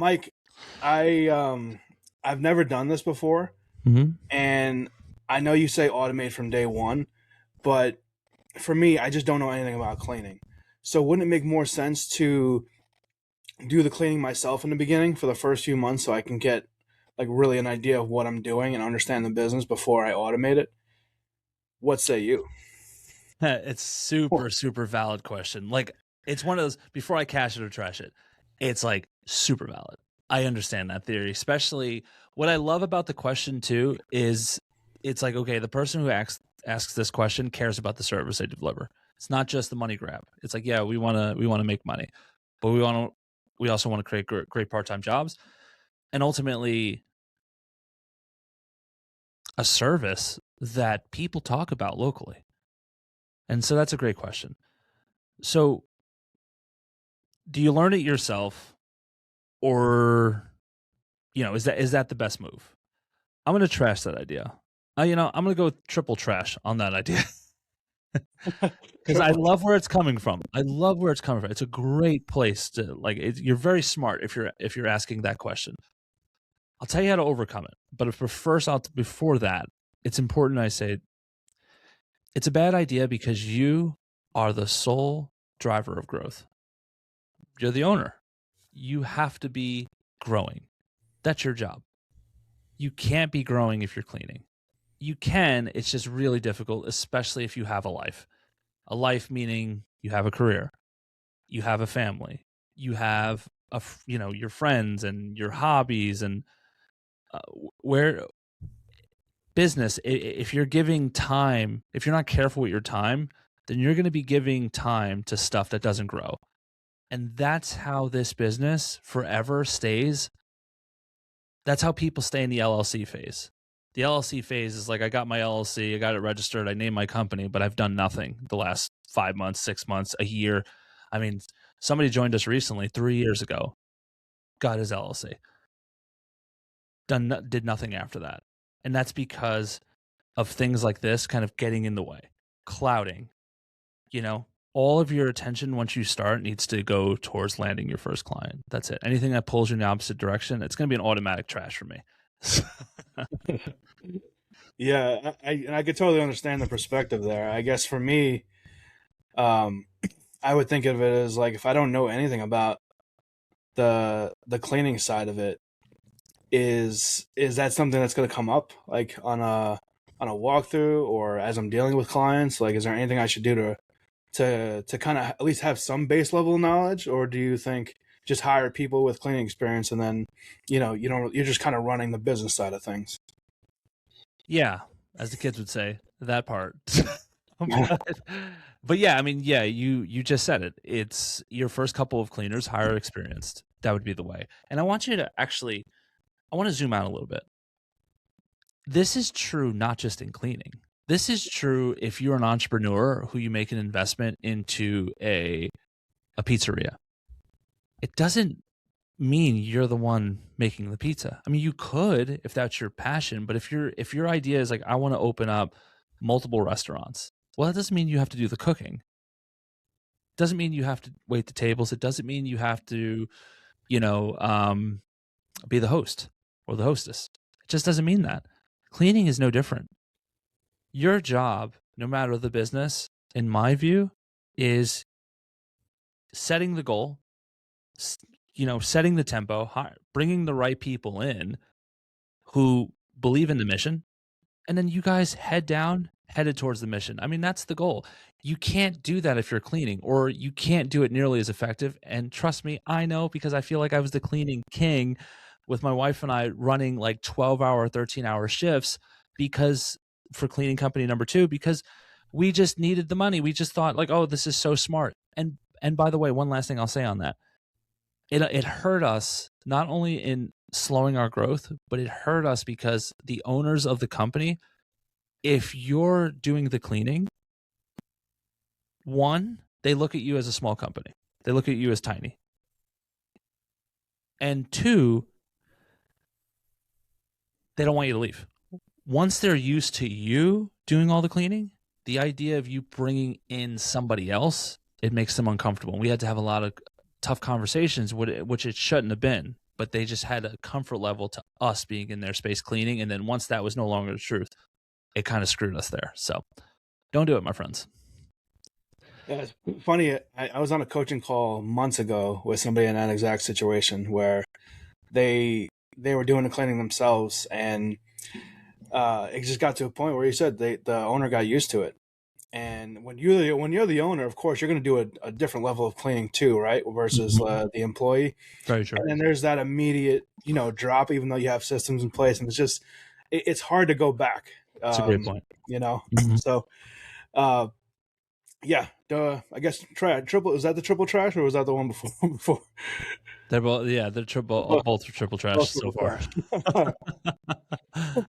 Mike, I've never done this before, Mm-hmm. and I know you say automate from day one, but for me, I just don't know anything about cleaning. So wouldn't it make more sense to do the cleaning myself in the beginning for the first few months so I can get like really an idea of what I'm doing and understand the business before I automate it? What say you? It's super valid question. Like it's one of those before I cash it or trash it. It's like super valid. I understand that theory, especially what I love about the question too is it's like okay, the person who asks this question cares about the service they deliver. It's not just the money grab. It's like yeah, we want to make money, but we also want to create great part-time jobs and ultimately a service that people talk about locally. And so that's a great question. So do you learn it yourself or is that the best move? I'm going to trash that idea. I'm going to go triple trash on that idea because I love where it's coming from. I love where it's coming from. It's a great place to like you're very smart if you're asking that question. I'll tell you how to overcome it. But if before that, it's important I say it's a bad idea because you are the sole driver of growth. You're the owner. You have to be growing. That's your job. You can't be growing if you're cleaning. You can, it's just really difficult, especially if you have a life. A life meaning you have a career, you have a family, you have your friends and your hobbies and where business if you're giving time, if you're not careful with your time, then you're going to be giving time to stuff that doesn't grow. And that's how this business forever stays. That's how people stay in the LLC phase. The LLC phase is like I got my LLC, I got it registered, I named my company, but I've done nothing the last 5 months, 6 months, a year. I mean, somebody joined us recently 3 years ago, got his LLC, did nothing after that. And that's because of things like this kind of getting in the way, clouding, you know, all of your attention once you start needs to go towards landing your first client. That's it. Anything that pulls you in the opposite direction, it's going to be an automatic trash for me. Yeah, I could totally understand the perspective there. I guess for me, um, I would think of it as like if I don't know anything about the cleaning side of it, is that something that's going to come up like on a walkthrough or as I'm dealing with clients? Like, is there anything I should do to kind of at least have some base level knowledge, or do you think just hire people with cleaning experience and then you're just kind of running the business side of things? Yeah, as the kids would say, that part. but yeah, I mean, yeah, you just said it. It's your first couple of cleaners, hire experienced. That would be the way. And I want you to actually, I want to zoom out a little bit. This is true not just in cleaning. This is true if you're an entrepreneur who you make an investment into a pizzeria. It doesn't mean you're the one making the pizza. I mean, you could if that's your passion, but if your idea is like I want to open up multiple restaurants, well, that doesn't mean you have to do the cooking. It doesn't mean you have to wait the tables. It doesn't mean you have to, you know, um, be the host or the hostess. It just doesn't mean that. Cleaning is no different. Your job, no matter the business, in my view, is setting the goal, setting the tempo, bringing the right people in who believe in the mission, and then you guys head down, headed towards the mission. I mean, that's the goal. You can't do that if you're cleaning, or you can't do it nearly as effective. And trust me, I know because I feel like I was the cleaning king with my wife and I running like 12-hour, 13-hour shifts because for cleaning company number 2, because we just needed the money. We just thought like, oh, this is so smart. And by the way, one last thing I'll say on that. It hurt us not only in slowing our growth, but it hurt us because the owners of the company, if you're doing the cleaning, one, they look at you as a small company. They look at you as tiny. And two, they don't want you to leave. Once they're used to you doing all the cleaning, the idea of you bringing in somebody else, it makes them uncomfortable. We had to have a lot of tough conversations, which it shouldn't have been. but they just had a comfort level to us being in their space cleaning. And then once that was no longer the truth, it kind of screwed us there. So don't do it, my friends. Yeah, it's funny. I was on a coaching call months ago with somebody in that exact situation where they were doing the cleaning themselves, and it just got to a point where he said the owner got used to it. And when you're the owner, of course, you're going to do a different level of cleaning too, right? Versus the employee. Very true. And then there's that immediate, drop, even though you have systems in place, and it's just it's hard to go back. That's a great point. So, yeah. I guess triple, is that the triple trash, or was that the one before? They're both, they're triple, both triple trash so far.